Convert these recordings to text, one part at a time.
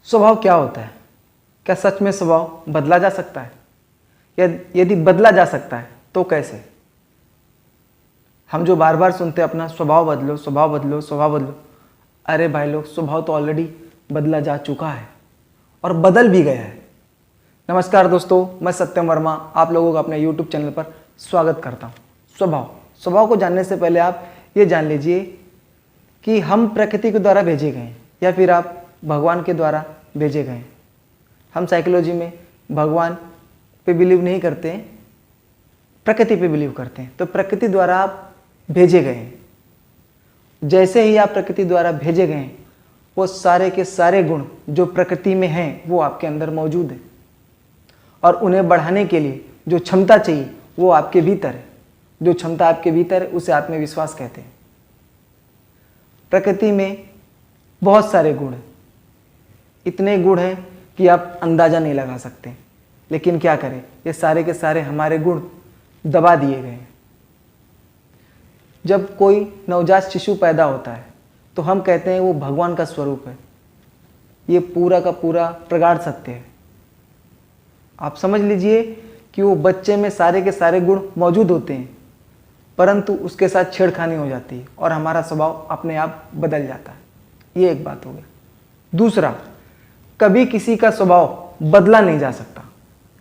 स्वभाव क्या होता है? क्या सच में स्वभाव बदला जा सकता है? यदि बदला जा सकता है तो कैसे? हम जो बार बार सुनते हैं अपना स्वभाव बदलो, स्वभाव बदलो, स्वभाव बदलो। अरे भाई लोग, स्वभाव तो ऑलरेडी बदला जा चुका है और बदल भी गया है। नमस्कार दोस्तों, मैं सत्यम वर्मा आप लोगों का अपने YouTube चैनल पर स्वागत करता हूँ। स्वभाव को जानने से पहले आप ये जान लीजिए कि हम प्रकृति के द्वारा भेजे गए हैं या फिर आप भगवान के द्वारा भेजे गए हैं। हम साइकोलॉजी में भगवान पे बिलीव नहीं करते हैं, प्रकृति पे बिलीव करते हैं। तो प्रकृति द्वारा आप भेजे गए हैं। जैसे ही आप प्रकृति द्वारा भेजे गए हैं, वो सारे के सारे गुण जो प्रकृति में हैं वो आपके अंदर मौजूद है और उन्हें बढ़ाने के लिए जो क्षमता चाहिए वो आपके भीतर है। जो क्षमता आपके भीतर है उसे आत्मविश्वास कहते हैं। प्रकृति में बहुत सारे गुण हैं, इतने गुण हैं कि आप अंदाजा नहीं लगा सकते। लेकिन क्या करें, ये सारे के सारे हमारे गुण दबा दिए गए हैं। जब कोई नवजात शिशु पैदा होता है तो हम कहते हैं वो भगवान का स्वरूप है। ये पूरा का पूरा प्रगाढ़ सत्य है। आप समझ लीजिए कि वो बच्चे में सारे के सारे गुण मौजूद होते हैं, परंतु उसके साथ छेड़खानी हो जाती है और हमारा स्वभाव अपने आप बदल जाता है। ये एक बात हो गई। दूसरा, कभी किसी का स्वभाव बदला नहीं जा सकता।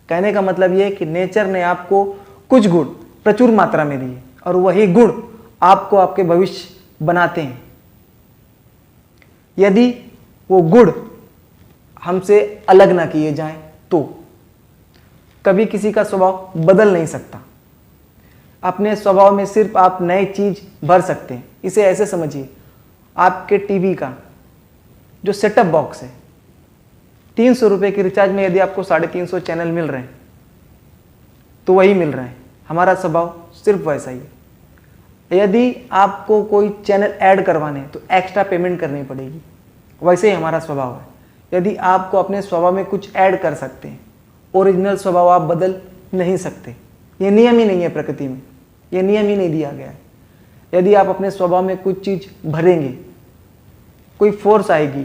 कहने का मतलब ये है कि नेचर ने आपको कुछ गुण प्रचुर मात्रा में दिए और वही गुण आपको आपके भविष्य बनाते हैं। यदि वो गुण हमसे अलग ना किए जाएं तो कभी किसी का स्वभाव बदल नहीं सकता। अपने स्वभाव में सिर्फ आप नई चीज भर सकते हैं। इसे ऐसे समझिए, आपके टीवी का जो सेटअप बॉक्स है, 300 रुपये के रिचार्ज में यदि आपको 350 चैनल मिल रहे हैं तो वही मिल रहे हैं। हमारा स्वभाव सिर्फ वैसा ही है। यदि आपको कोई चैनल ऐड करवाने हैं तो एक्स्ट्रा पेमेंट करनी पड़ेगी। वैसे ही हमारा स्वभाव है। यदि आपको अपने स्वभाव में कुछ ऐड कर सकते हैं, ओरिजिनल स्वभाव आप बदल नहीं सकते। ये नियम ही नहीं है प्रकृति में, ये नियम ही नहीं दिया गया है। यदि आप अपने स्वभाव में कुछ चीज़ भरेंगे, कोई फोर्स आएगी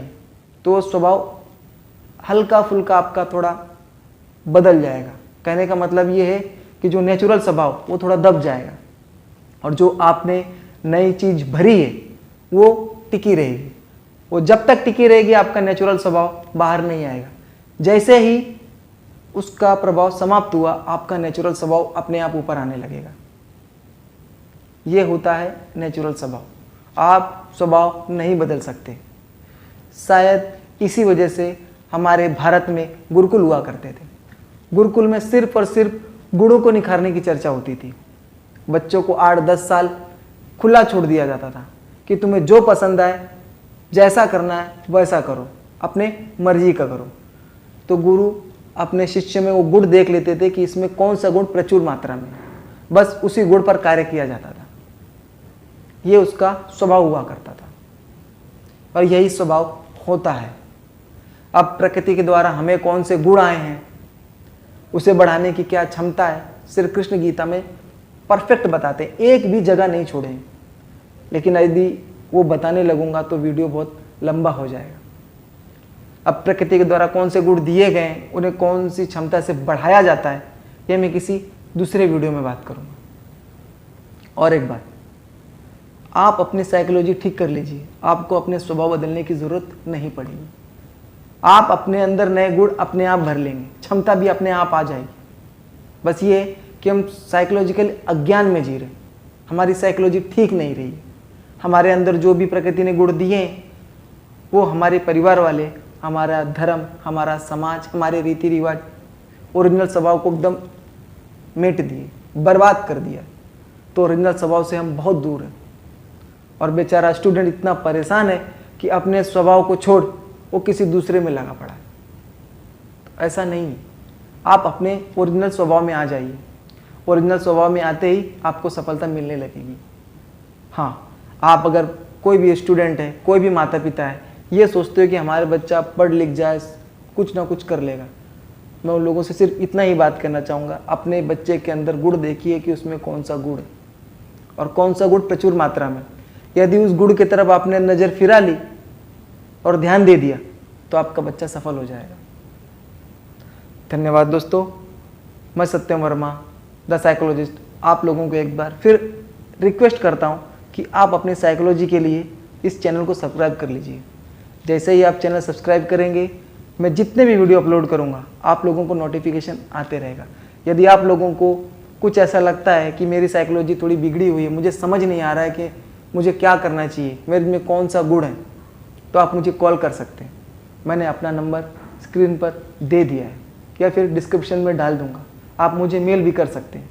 तो स्वभाव हल्का फुल्का आपका थोड़ा बदल जाएगा। कहने का मतलब ये है कि जो नेचुरल स्वभाव वो थोड़ा दब जाएगा और जो आपने नई चीज़ भरी है वो टिकी रहेगी। वो जब तक टिकी रहेगी आपका नेचुरल स्वभाव बाहर नहीं आएगा। जैसे ही उसका प्रभाव समाप्त हुआ, आपका नेचुरल स्वभाव अपने आप ऊपर आने लगेगा। ये होता है नेचुरल स्वभाव। आप स्वभाव नहीं बदल सकते। शायद इसी वजह से हमारे भारत में गुरुकुल हुआ करते थे। गुरुकुल में सिर्फ और सिर्फ गुणों को निखारने की चर्चा होती थी। बच्चों को 8-10 साल खुला छोड़ दिया जाता था कि तुम्हें जो पसंद आए, जैसा करना है वैसा करो, अपने मर्जी का करो। तो गुरु अपने शिष्य में वो गुण देख लेते थे कि इसमें कौन सा गुण प्रचुर मात्रा में, बस उसी गुण पर कार्य किया जाता था। ये उसका स्वभाव हुआ करता था और यही स्वभाव होता है। अब प्रकृति के द्वारा हमें कौन से गुण आए हैं, उसे बढ़ाने की क्या क्षमता है, श्री कृष्ण गीता में परफेक्ट बताते हैं, एक भी जगह नहीं छोड़े। लेकिन यदि वो बताने लगूंगा तो वीडियो बहुत लंबा हो जाएगा। अब प्रकृति के द्वारा कौन से गुण दिए गए हैं, उन्हें कौन सी क्षमता से बढ़ाया जाता है, ये मैं किसी दूसरे वीडियो में बात करूंगा। और एक बात, आप अपनी साइकोलॉजी ठीक कर लीजिए, आपको अपने स्वभाव बदलने की जरूरत नहीं पड़ेगी। आप अपने अंदर नए गुण अपने आप भर लेंगे, क्षमता भी अपने आप आ जाएगी। बस ये कि हम साइकोलॉजिकल अज्ञान में जी रहे हैं, हमारी साइकोलॉजी ठीक नहीं रही। हमारे अंदर जो भी प्रकृति ने गुण दिए हैं वो हमारे परिवार वाले, हमारा धर्म, हमारा समाज, हमारे रीति रिवाज ओरिजिनल स्वभाव को एकदम मिट दिए, बर्बाद कर दिया। तो ओरिजिनल स्वभाव से हम बहुत दूर हैं और बेचारा स्टूडेंट इतना परेशान है कि अपने स्वभाव को छोड़ वो किसी दूसरे में लगा पड़ा है। तो ऐसा नहीं है। आप अपने ओरिजिनल स्वभाव में आ जाइए। ओरिजिनल स्वभाव में आते ही आपको सफलता मिलने लगेगी। हाँ, आप अगर कोई भी स्टूडेंट है, कोई भी माता पिता है, ये सोचते हो कि हमारे बच्चा पढ़ लिख जाए, कुछ ना कुछ कर लेगा, मैं उन लोगों से सिर्फ इतना ही बात करना चाहूँगा, अपने बच्चे के अंदर गुण देखिए कि उसमें कौन सा गुण है और कौन सा गुण प्रचुर मात्रा में। यदि उस गुण की तरफ आपने नज़र फिरा ली और ध्यान दे दिया तो आपका बच्चा सफल हो जाएगा। धन्यवाद दोस्तों। मैं सत्यम वर्मा द साइकोलॉजिस्ट आप लोगों को एक बार फिर रिक्वेस्ट करता हूं कि आप अपनी साइकोलॉजी के लिए इस चैनल को सब्सक्राइब कर लीजिए। जैसे ही आप चैनल सब्सक्राइब करेंगे, मैं जितने भी वीडियो अपलोड करूंगा आप लोगों को नोटिफिकेशन आते रहेगा। यदि आप लोगों को कुछ ऐसा लगता है कि मेरी साइकोलॉजी थोड़ी बिगड़ी हुई है, मुझे समझ नहीं आ रहा है कि मुझे क्या करना चाहिए, मेरे में कौन सा गुण है, तो आप मुझे कॉल कर सकते हैं। मैंने अपना नंबर स्क्रीन पर दे दिया है या फिर डिस्क्रिप्शन में डाल दूंगा। आप मुझे मेल भी कर सकते हैं।